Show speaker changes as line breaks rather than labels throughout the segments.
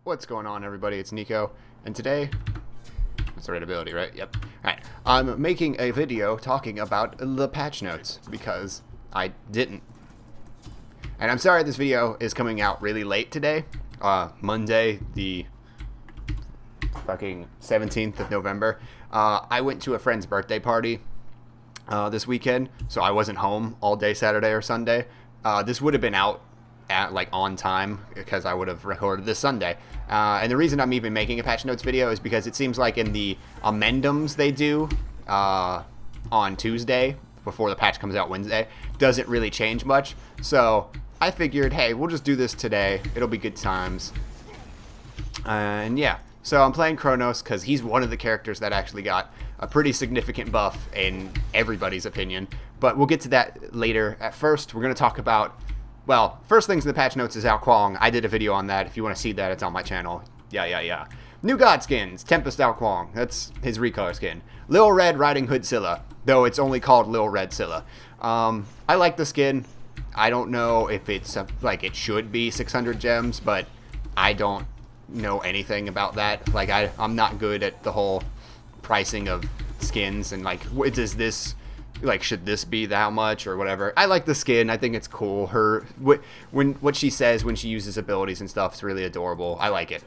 What's going on, everybody? It's Nico, and today, that's the right ability, right? Yep. Alright, I'm making a video talking about the patch notes, because I didn't. And I'm sorry this video is coming out really late today, Monday, the fucking 17th of November. I went to a friend's birthday party this weekend, so I wasn't home all day Saturday or Sunday. This would have been out at on time because I would have recorded this Sunday. And the reason I'm even making a patch notes video is because it seems like in the amendums they do on Tuesday before the patch comes out Wednesday doesn't really change much. So I figured, hey, we'll just do this today. It'll be good times. And yeah, so I'm playing Kronos because he's one of the characters that actually got a pretty significant buff in everybody's opinion. But we'll get to that later. At first, we're going to talk about, well, first things in the patch notes is Ao Kuang. I did a video on that. If you want to see that, it's on my channel. Yeah. New God skins. Tempest Ao Kuang. That's his recolor skin. Lil Red Riding Hood Scylla, though it's only called Lil Red Scylla. I like the skin. I don't know if it's it should be 600 gems, but I don't know anything about that. I'm not good at the whole pricing of skins and does this, should this be that much or whatever. I like the skin. I think it's cool. What she says when she uses abilities and stuff is really adorable. I like it.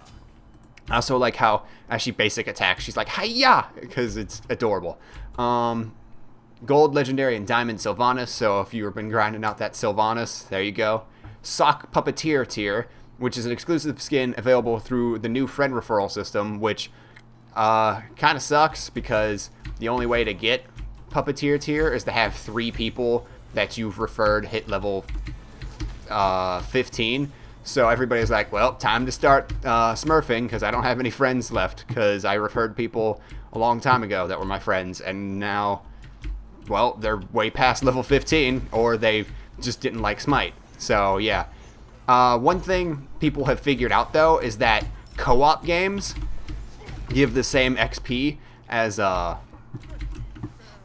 I also like how as she basic attacks, she's like hi-ya, because it's adorable. Gold, Legendary, and Diamond Sylvanas. So if you've been grinding out that Sylvanas, there you go. Sock Puppeteer tier, which is an exclusive skin available through the new friend referral system, which kind of sucks because the only way to get Puppeteer tier is to have 3 people that you've referred hit level 15. So everybody's like, well, time to start smurfing because I don't have any friends left because I referred people a long time ago that were my friends, and now, well, they're way past level 15 or they just didn't like Smite. So yeah. One thing people have figured out though is that co-op games give the same XP as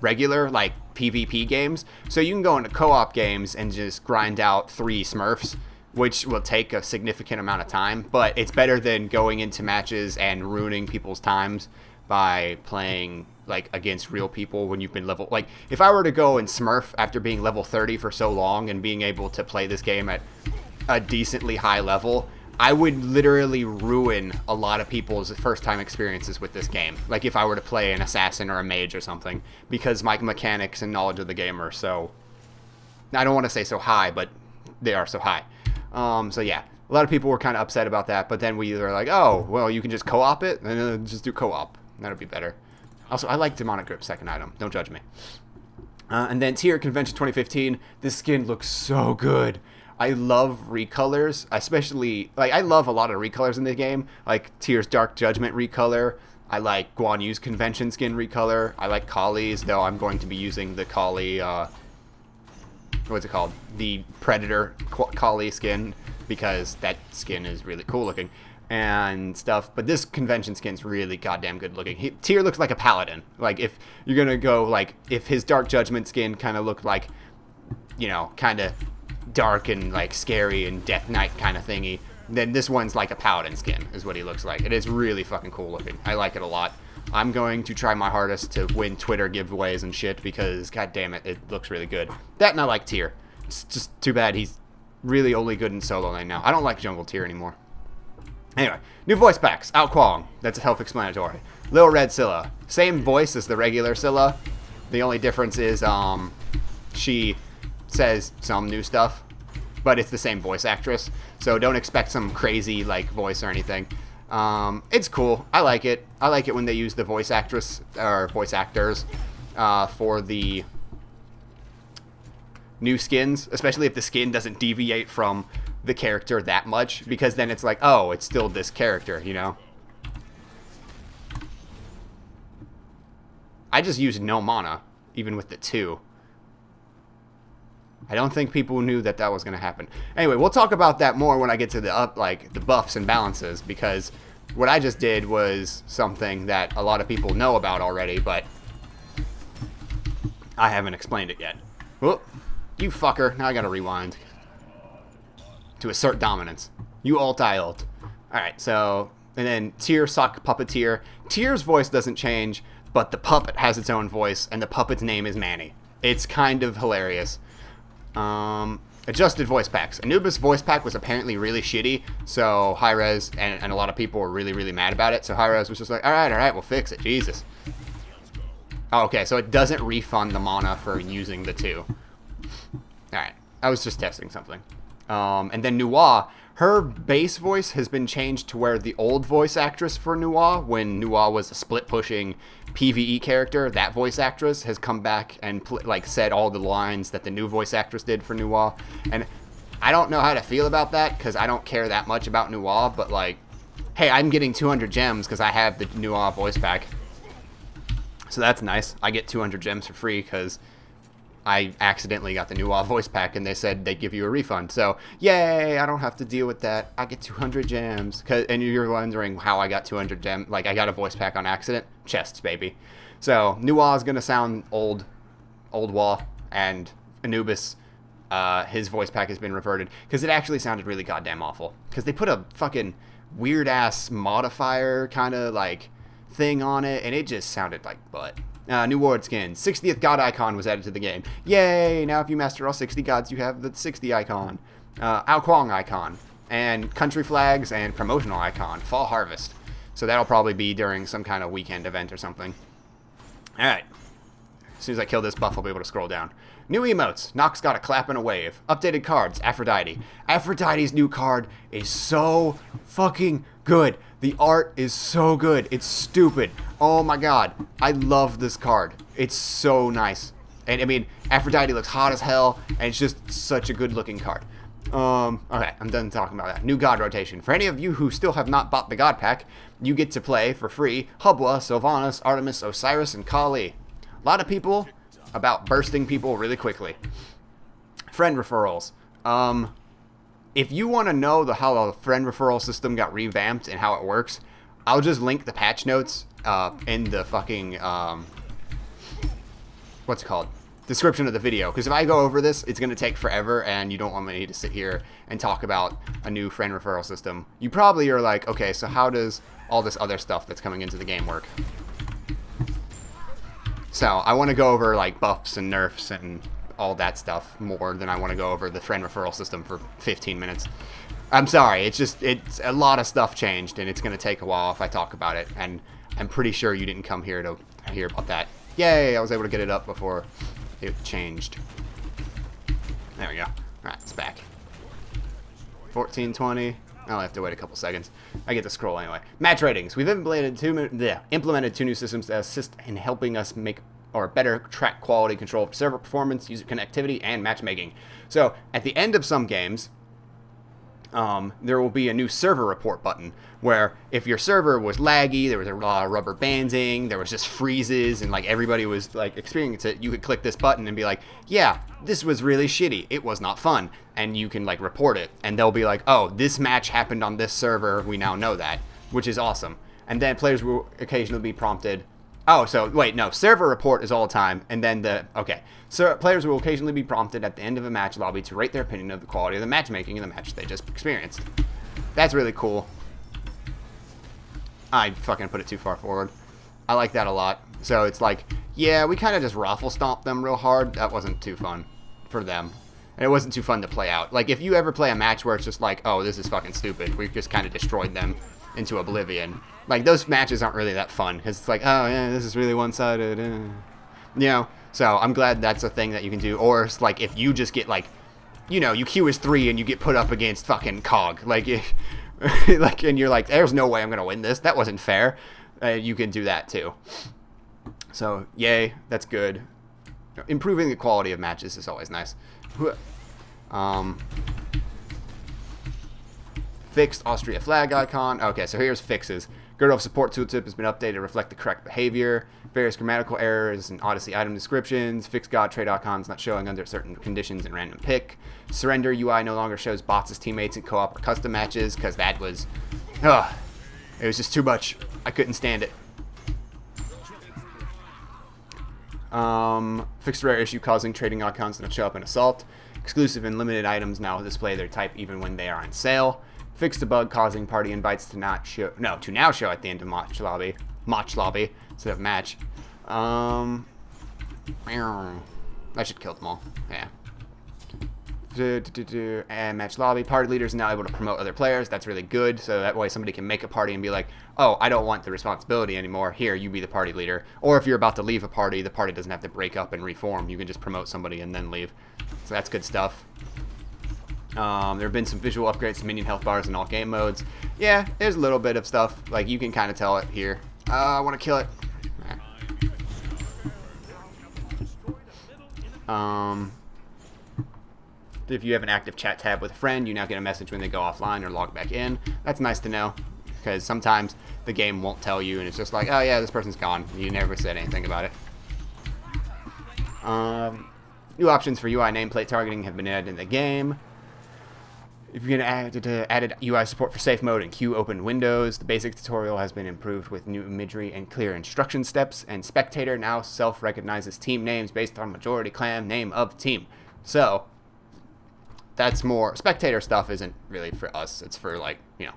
regular PvP games. So you can go into co-op games and just grind out 3 Smurfs, which will take a significant amount of time, but it's better than going into matches and ruining people's times by playing against real people when you've been level. If I were to go and Smurf after being level 30 for so long and being able to play this game at a decently high level, I would literally ruin a lot of people's first time experiences with this game. If I were to play an assassin or a mage or something, because my mechanics and knowledge of the game are so, I don't want to say so high, but they are so high. So yeah, a lot of people were kind of upset about that, but then we were like, oh, well, you can just co-op it, and just do co-op. That'll be better. Also, I like Demonic Grip second item. Don't judge me. And then Tier Convention 2015. This skin looks so good. I love recolors, especially, I love a lot of recolors in the game, like Tier's Dark Judgment recolor. I like Guan Yu's Convention skin recolor. I like Kali's, though I'm going to be using the Kali, what's it called? The Predator Kali skin, because that skin is really cool looking and stuff. But this Convention skin's really goddamn good looking. Tier looks like a paladin. If you're gonna go, if his Dark Judgment skin kind of looked like, kind of dark and scary and Death Knight kind of thingy, then this one's like a paladin skin is what he looks like. It is really fucking cool looking. I like it a lot. I'm going to try my hardest to win Twitter giveaways and shit because god damn it, it looks really good. That and I like Tier. It's just too bad he's really only good in solo lane now. I don't like jungle Tier anymore. Anyway, new voice packs. Ao Kuang. That's self-explanatory. Lil Red Scylla. Same voice as the regular Scylla. The only difference is she says some new stuff, but it's the same voice actress, so don't expect some crazy voice or anything. It's cool. I like it. I like it when they use the voice actress or voice actors for the new skins, especially if the skin doesn't deviate from the character that much, because then it's oh, it's still this character, I just used no mana even with the 2. I don't think people knew that that was going to happen. Anyway, we'll talk about that more when I get to the the buffs and balances, because what I just did was something that a lot of people know about already, but I haven't explained it yet. Whoop, you fucker. Now I got to rewind to assert dominance. You ult, I ult. Alright, so, and then Tyr, Sock, Puppeteer. Tyr's voice doesn't change, but the puppet has its own voice, and the puppet's name is Manny. It's kind of hilarious. Adjusted voice packs. Anubis voice pack was apparently really shitty, so Hi-Rez and a lot of people were really, really mad about it. So Hi-Rez was just like, alright, we'll fix it. Jesus. Oh, okay, so it doesn't refund the mana for using the two. Alright, I was just testing something. And then Nuwa, her base voice has been changed to where the old voice actress for Nuwa, when Nuwa was a split-pushing PvE character, that voice actress has come back and said all the lines that the new voice actress did for Nuwa. And I don't know how to feel about that, because I don't care that much about Nuwa, but like, hey, I'm getting 200 gems because I have the Nuwa voice pack. So that's nice. I get 200 gems for free because I accidentally got the Nuwa voice pack and they said they'd give you a refund. So, yay, I don't have to deal with that. I get 200 gems. And you're wondering how I got 200 gems. Like, I got a voice pack on accident. Chests, baby. So, Nuwa is going to sound old Wa, and Anubis, his voice pack has been reverted. Because it actually sounded really goddamn awful. Because they put a fucking weird-ass modifier kind of, like, thing on it, and it just sounded like butt. New ward skin. 60th god icon was added to the game. Yay! Now if you master all 60 gods, you have the 60 icon. Ao Kuang icon. And country flags and promotional icon. Fall harvest. So that'll probably be during some kind of weekend event or something. Alright. As soon as I kill this buff, I'll be able to scroll down. New emotes. Nox got a clap and a wave. Updated cards. Aphrodite. Aphrodite's new card is so fucking good. The art is so good. It's stupid. Oh my god. I love this card. It's so nice. And I mean, Aphrodite looks hot as hell, and it's just such a good looking card. Okay, I'm done talking about that. New god rotation. For any of you who still have not bought the god pack, you get to play for free Hubwa, Sylvanas, Artemis, Osiris, and Kali. A lot of people about bursting people really quickly. Friend referrals. If you want to know how the friend referral system got revamped and how it works, I'll just link the patch notes in the fucking, what's it called? Description of the video. Because if I go over this, it's going to take forever, and you don't want me to sit here and talk about a new friend referral system. You probably are like, okay, so how does all this other stuff that's coming into the game work? So I want to go over like buffs and nerfs and all that stuff more than I want to go over the friend referral system for 15 minutes. I'm sorry, it's a lot of stuff changed, and it's going to take a while if I talk about it, and I'm pretty sure you didn't come here to hear about that. Yay, I was able to get it up before it changed. There we go. Alright, it's back. 1420. I'll have to wait a couple seconds. I get to scroll anyway. Match ratings. We've implemented two new systems that assist in helping us make or better track quality control of server performance, user connectivity, and matchmaking. So at the end of some games, there will be a new server report button where if your server was laggy, there was a lot of rubber banding, there was just freezes, and like everybody was like experiencing it, you could click this button and be like, yeah, this was really shitty, it was not fun, and you can like report it, and they'll be like, oh, this match happened on this server, we now know that, which is awesome. And then players will occasionally be prompted, oh, so wait, no, server report is all the time, and then so players will occasionally be prompted at the end of a match lobby to rate their opinion of the quality of the matchmaking in the match they just experienced. That's really cool. I fucking put it too far forward. I like that a lot. So it's like, yeah, we kind of just raffle stomped them real hard. That wasn't too fun for them. And it wasn't too fun to play out. Like, if you ever play a match where it's just like, oh, this is fucking stupid, we just kind of destroyed them into oblivion. Like, those matches aren't really that fun. Because it's like, oh, yeah, this is really one-sided. You know? So I'm glad that's a thing that you can do. Or it's like, if you just get, like, you know, you queue as 3 and you get put up against fucking Cog. Like, like, and you're like, there's no way I'm going to win this. That wasn't fair. You can do that, too. So, yay. That's good. Improving the quality of matches is always nice. Fixed Austria flag icon. Okay, so here's fixes. Girdle support tooltip has been updated to reflect the correct behavior. Various grammatical errors and Odyssey item descriptions. Fixed god trade icons not showing under certain conditions in random pick. Surrender UI no longer shows bots as teammates in co-op or custom matches because that was, it was just too much. I couldn't stand it. Fixed rare issue causing trading icons to not show up in Assault. Exclusive and limited items now display their type even when they are on sale. Fixed a bug causing party invites to not show, no, to now show at the end of match lobby instead of match. I should kill them all. Yeah. And match lobby. Party leaders are now able to promote other players. That's really good. So that way somebody can make a party and be like, oh, I don't want the responsibility anymore. Here, you be the party leader. Or if you're about to leave a party, the party doesn't have to break up and reform. You can just promote somebody and then leave. So that's good stuff. There have been some visual upgrades to minion health bars in all game modes. Yeah, there's a little bit of stuff. Like, you can kind of tell it here. I want to kill it. If you have an active chat tab with a friend, you now get a message when they go offline or log back in. That's nice to know, because sometimes the game won't tell you, and it's just like, oh yeah, this person's gone. You never said anything about it. New options for UI nameplate targeting have been added in the game. If you're going to added UI support for safe mode and queue open windows, the basic tutorial has been improved with new imagery and clear instruction steps, and Spectator now self-recognizes team names based on majority clan name of team. So, that's more, Spectator stuff isn't really for us, it's for, like, you know,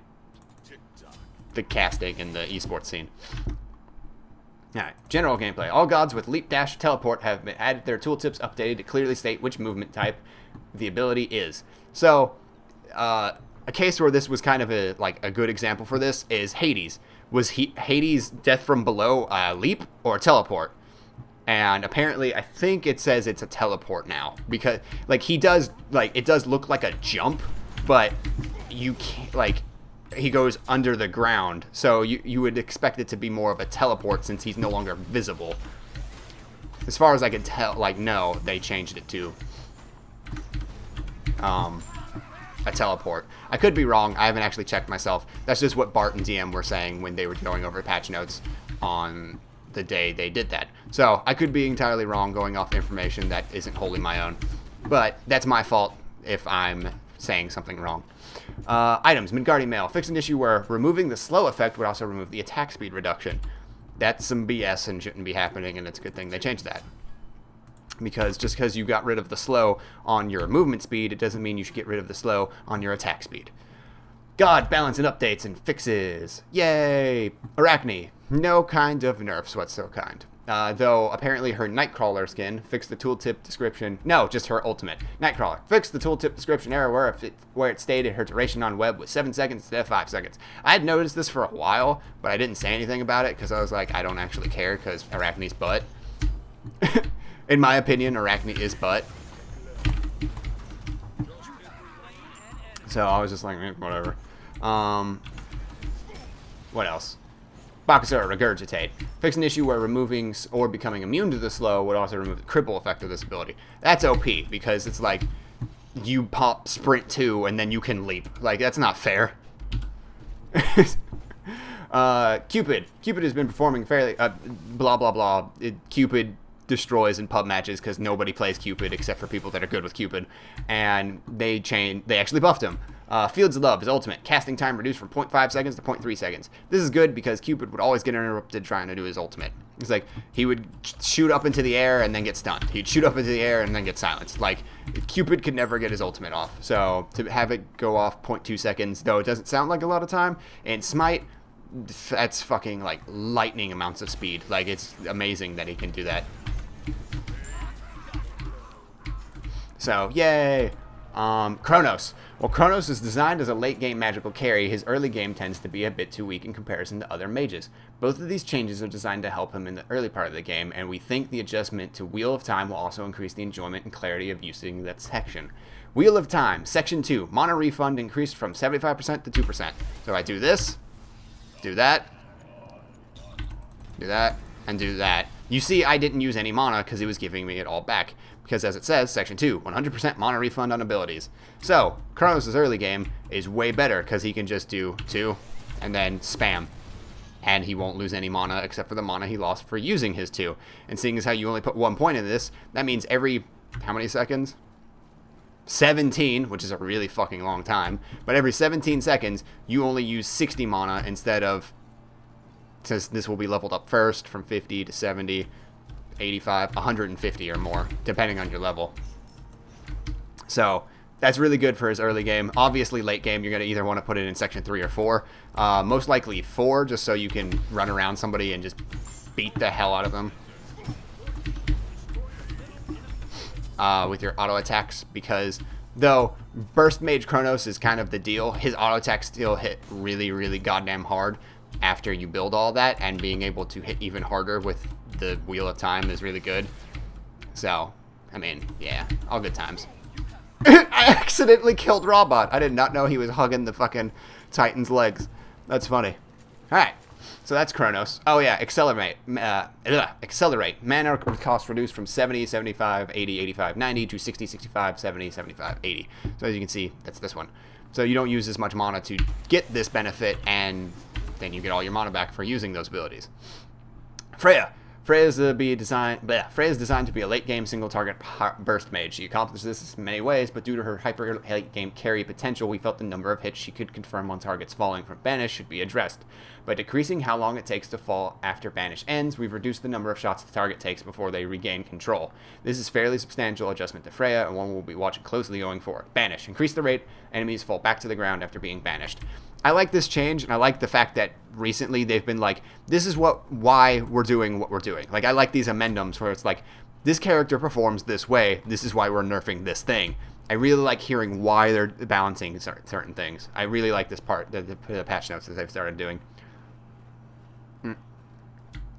the casting and the esports scene. Alright, general gameplay. All gods with leap, dash, teleport have been added their tooltips updated to clearly state which movement type the ability is. So, a case where this was kind of a good example for this is Hades. Was Hades death from below leap or teleport? And apparently, I think it says it's a teleport now, because like he does, like, it does look like a jump, but you can't, like, he goes under the ground, so you would expect it to be more of a teleport since he's no longer visible. As far as I can tell, like, no, they changed it to a teleport. I could be wrong. I haven't actually checked myself. That's just what Bart and DM were saying when they were going over patch notes on the day they did that. So I could be entirely wrong going off information that isn't wholly my own. But that's my fault if I'm saying something wrong. Items. Midgardian Mail. Fixed an issue where removing the slow effect would also remove the attack speed reduction. That's some BS and shouldn't be happening, and it's a good thing they changed that. Because just because you got rid of the slow on your movement speed, it doesn't mean you should get rid of the slow on your attack speed. God, balance and updates and fixes. Yay! Arachne. No kind of nerfs whatsoever. Though apparently her Nightcrawler skin fixed the tooltip description. No, just her ultimate. Nightcrawler fixed the tooltip description error where it stated her duration on web was 7 seconds instead of 5 seconds. I had noticed this for a while, but I didn't say anything about it because I was like, I don't actually care because Arachne's butt. In my opinion, Arachne is butt. So I was just like, whatever. What else? Bakasura, Regurgitate. Fix an issue where removing or becoming immune to the slow would also remove the cripple effect of this ability. That's OP, because it's like, you pop Sprint 2 and then you can leap. Like, that's not fair. Cupid. Cupid has been performing fairly, blah, blah, blah. Cupid destroys in pub matches because nobody plays Cupid except for people that are good with Cupid. And they actually buffed him. Fields of Love, his ultimate. Casting time reduced from 0.5 seconds to 0.3 seconds. This is good because Cupid would always get interrupted trying to do his ultimate. It's like, he would shoot up into the air and then get stunned. He'd shoot up into the air and then get silenced. Like, Cupid could never get his ultimate off. So, to have it go off 0.2 seconds, though it doesn't sound like a lot of time, and Smite, that's fucking, like, lightning amounts of speed. Like, it's amazing that he can do that. So, yay! Chronos. While Chronos is designed as a late-game magical carry, his early game tends to be a bit too weak in comparison to other mages. Both of these changes are designed to help him in the early part of the game, and we think the adjustment to Wheel of Time will also increase the enjoyment and clarity of using that section. Wheel of Time, Section 2, Mana Refund increased from 75% to 2%. So I do this, do that, and do that. You see, I didn't use any mana because it was giving me it all back. Because as it says, Section 2, 100% mana refund on abilities. So, Kronos' early game is way better because he can just do 2 and then spam. And he won't lose any mana except for the mana he lost for using his 2. And seeing as how you only put 1 point in this, that means every, how many seconds? 17, which is a really fucking long time. But every 17 seconds, you only use 60 mana instead of, since this will be leveled up first from 50 to 70, 85, 150 or more, depending on your level. So, That's really good for his early game. Obviously, late game, you're going to either want to put it in section 3 or 4. Most likely 4, just so you can run around somebody and just beat the hell out of them with your auto attacks. Because though Burst Mage Chronos is kind of the deal, his auto attacks still hit really, really goddamn hard after you build all that, and being able to hit even harder with the Wheel of Time is really good. So, I mean, yeah, all good times. I accidentally killed Robot. I did not know he was hugging the fucking Titan's legs. That's funny. Alright, so that's Chronos. Oh yeah, Accelerate. Accelerate. Mana cost reduced from 70, 75, 80, 85, 90 to 60, 65, 70, 75, 80. So as you can see, that's this one. So you don't use as much mana to get this benefit, and then you get all your mana back for using those abilities. Freya. Freya is designed to be a late-game single-target burst mage. She accomplishes this in many ways, but due to her hyper late-game carry potential, we felt the number of hits she could confirm on targets falling from Banish should be addressed. By decreasing how long it takes to fall after Banish ends, we've reduced the number of shots the target takes before they regain control. This is a fairly substantial adjustment to Freya, and one we'll be watching closely going forward. Banish. Increase the rate enemies fall back to the ground after being banished. I like this change, and I like the fact that recently they've been like, this is why we're doing what we're doing. Like, I like these amendments where it's like, this character performs this way, this is why we're nerfing this thing. I really like hearing why they're balancing certain things. I really like this part, the patch notes that they've started doing.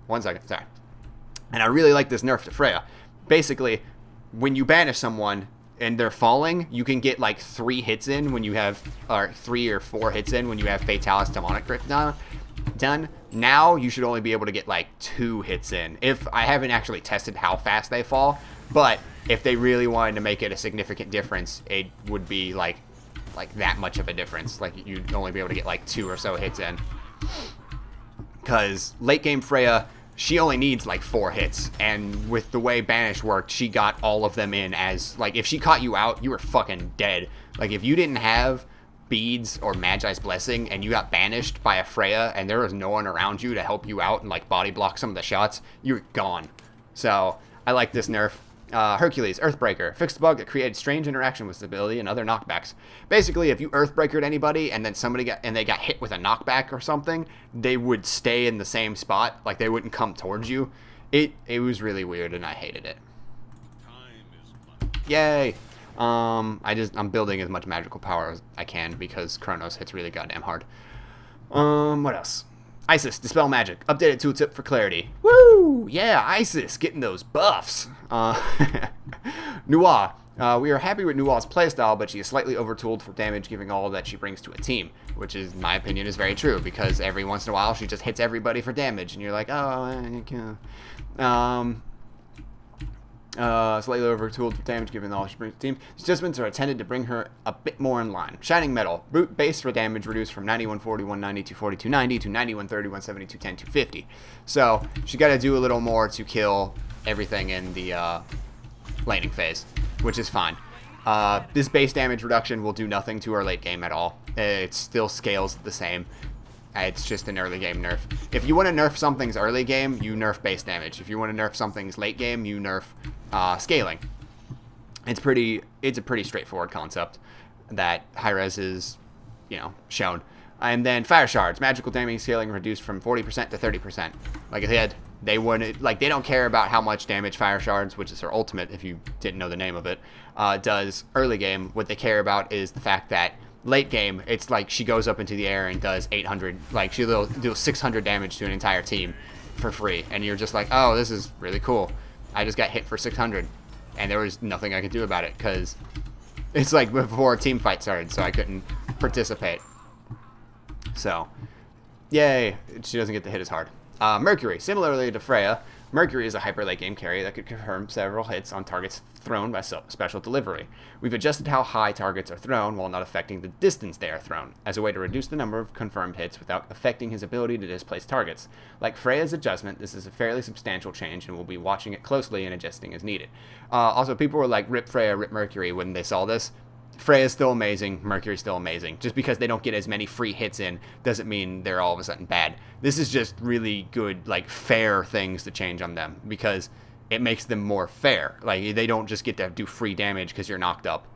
1 second, sorry. And I really like this nerf to Freya. Basically, when you banish someone and they're falling, you can get like 3 hits in when you have, or 3 or 4 hits in when you have Fatalis Demonic Grip done. Now you should only be able to get like 2 hits in. If I haven't actually tested how fast they fall, but if they really wanted to make it a significant difference, it would be like that much of a difference. Like you'd only be able to get like 2 or so hits in. Because late game Freya, she only needs like 4 hits, and with the way Banish worked, she got all of them in as, like, if she caught you out, you were fucking dead. Like, if you didn't have Beads or Magi's Blessing, and you got banished by a Freya, and there was no one around you to help you out and, like, body block some of the shots, you're gone. So, I like this nerf. Hercules, Earthbreaker. Fixed bug that created strange interaction with stability and other knockbacks. Basically, if you Earthbreakered anybody and then they got hit with a knockback or something, they would stay in the same spot. Like, they wouldn't come towards you. It was really weird, and I hated it. Yay! I'm building as much magical power as I can because Chronos hits really goddamn hard. What else? Isis, Dispel Magic. Updated tooltip for clarity. Woo! Yeah, Isis, getting those buffs. Nuwa. We are happy with Nuwa's playstyle, but she is slightly overtooled for damage, giving all that she brings to a team. Which is, in my opinion, is very true, because every once in a while she just hits everybody for damage, and you're like, oh, you can't. Slightly overtooled for damage given all she brings to the team. These adjustments are intended to bring her a bit more in line. Shining Metal. Brute base for damage reduced from 9140, 190, 4290 to 9130, 170, 210, 250. So, she got to do a little more to kill everything in the laning phase, which is fine. This base damage reduction will do nothing to her late game at all. It still scales the same. It's just an early game nerf. If you want to nerf something's early game, you nerf base damage. If you want to nerf something's late game, you nerf scaling. It's a pretty straightforward concept that high-res is, shown. And then Fire Shards, magical damage scaling reduced from 40% to 30%. Like I said, they don't care about how much damage Fire Shards, which is her ultimate if you didn't know the name of it, does early game. What they care about is the fact that late game, it's like she goes up into the air and does 800, like she'll do 600 damage to an entire team for free. And you're just like, oh, this is really cool. I just got hit for 600. And there was nothing I could do about it because it's like before a team fight started, so I couldn't participate. So, yay, she doesn't get the hit as hard. Mercury, similarly to Freya, Mercury is a hyper late game carry that could confirm several hits on targets thrown by special delivery. We've adjusted how high targets are thrown while not affecting the distance they are thrown, as a way to reduce the number of confirmed hits without affecting his ability to displace targets. Like Freya's adjustment, this is a fairly substantial change, and we'll be watching it closely and adjusting as needed. Also, people were like, rip Freya, rip Mercury when they saw this. Freya's still amazing, Mercury's still amazing. Just because they don't get as many free hits in doesn't mean they're all of a sudden bad. This is just really good, like, fair things to change on them, because it makes them more fair. Like, they don't just get to do free damage because you're knocked up.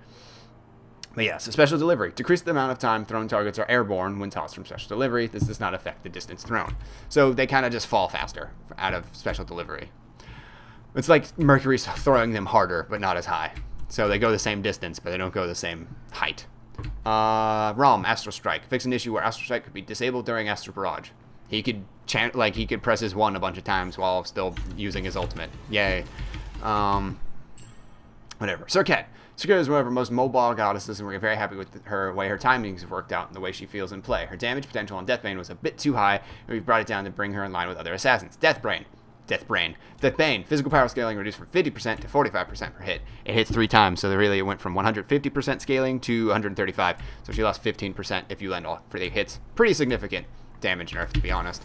But yeah, so special delivery. Decrease the amount of time thrown targets are airborne when tossed from special delivery. This does not affect the distance thrown. So they kind of just fall faster out of special delivery. It's like Mercury's throwing them harder, but not as high. So they go the same distance, but they don't go the same height. ROM, Astral Strike. Fix an issue where Astral Strike could be disabled during Astral Barrage. He could he could press his 1 a bunch of times while still using his ultimate. Yay. Whatever. Serket. Serket is one of our most mobile goddesses, and we're very happy with her way her timings have worked out and the way she feels in play. Her damage potential on Deathbane was a bit too high, and we've brought it down to bring her in line with other assassins. Deathbane. Physical power scaling reduced from 50% to 45% per hit. It hits 3 times, so really it went from 150% scaling to 135. So she lost 15% if you land all 3 hits. Pretty significant damage nerf, to be honest.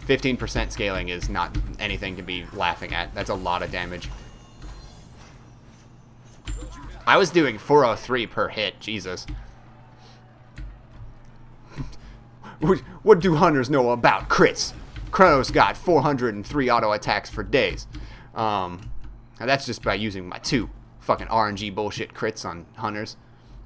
15% scaling is not anything to be laughing at. That's a lot of damage. I was doing 403 per hit. Jesus. What do hunters know about crits? Chronos got 403 auto attacks for days. Now that's just by using my 2 fucking RNG bullshit crits on hunters.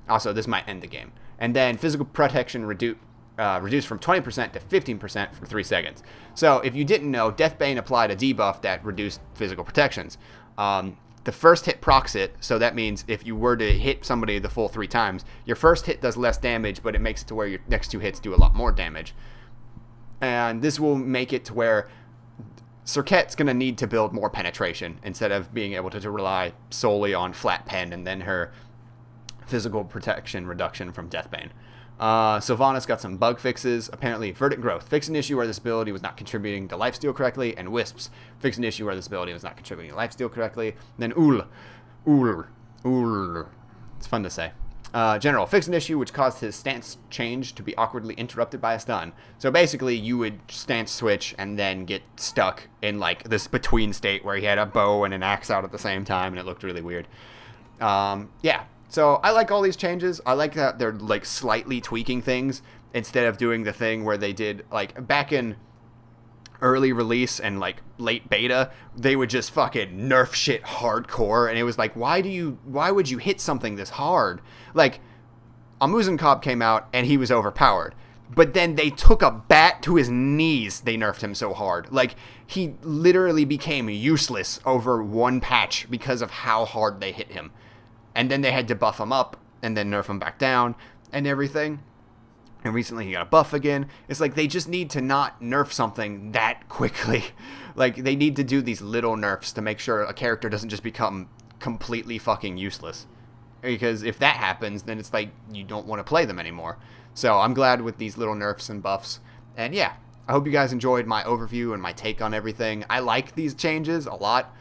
Also, this might end the game. And then physical protection reduced from 20% to 15% for 3 seconds. So if you didn't know, Deathbane applied a debuff that reduced physical protections. The first hit procs it, so that means if you were to hit somebody the full 3 times, your first hit does less damage, but it makes it to where your next 2 hits do a lot more damage. And this will make it to where Serket's going to need to build more penetration instead of being able to rely solely on flat pen and then her physical protection reduction from Deathbane. Sylvanas got some bug fixes. Apparently, Verdict Growth. Fix an issue where this ability was not contributing to lifesteal correctly. And Wisps. Fix an issue where this ability was not contributing to lifesteal correctly. Then Ul. It's fun to say. General, fix an issue which caused his stance change to be awkwardly interrupted by a stun. So basically, you would stance switch and then get stuck in like this between state where he had a bow and an axe out at the same time, and it looked really weird. Yeah. So I like all these changes. I like that they're like slightly tweaking things instead of doing the thing where they did like back in early release and like late beta, they would just fucking nerf shit hardcore, and it was like, why would you hit something this hard? Like, Amuzen Cobb came out and he was overpowered, but then they took a bat to his knees. They nerfed him so hard, like he literally became useless over 1 patch because of how hard they hit him, and then they had to buff him up and then nerf him back down and everything. And recently he got a buff again. It's like they just need to not nerf something that quickly. Like they need to do these little nerfs to make sure a character doesn't just become completely fucking useless. Because if that happens, then it's like you don't want to play them anymore. So I'm glad with these little nerfs and buffs. And yeah, I hope you guys enjoyed my overview and my take on everything. I like these changes a lot.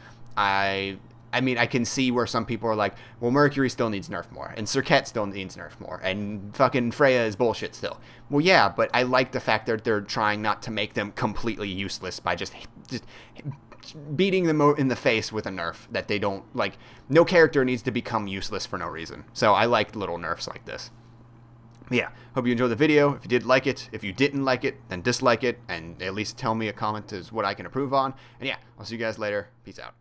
I mean, I can see where some people are like, well, Mercury still needs nerf more, and Serket still needs nerf more, and fucking Freya is bullshit still. Well, yeah, but I like the fact that they're trying not to make them completely useless by just beating them in the face with a nerf that they don't, like, no character needs to become useless for no reason. So I like little nerfs like this. Yeah, hope you enjoyed the video. If you did like it, if you didn't like it, then dislike it, and at least tell me a comment as what I can improve on. And yeah, I'll see you guys later. Peace out.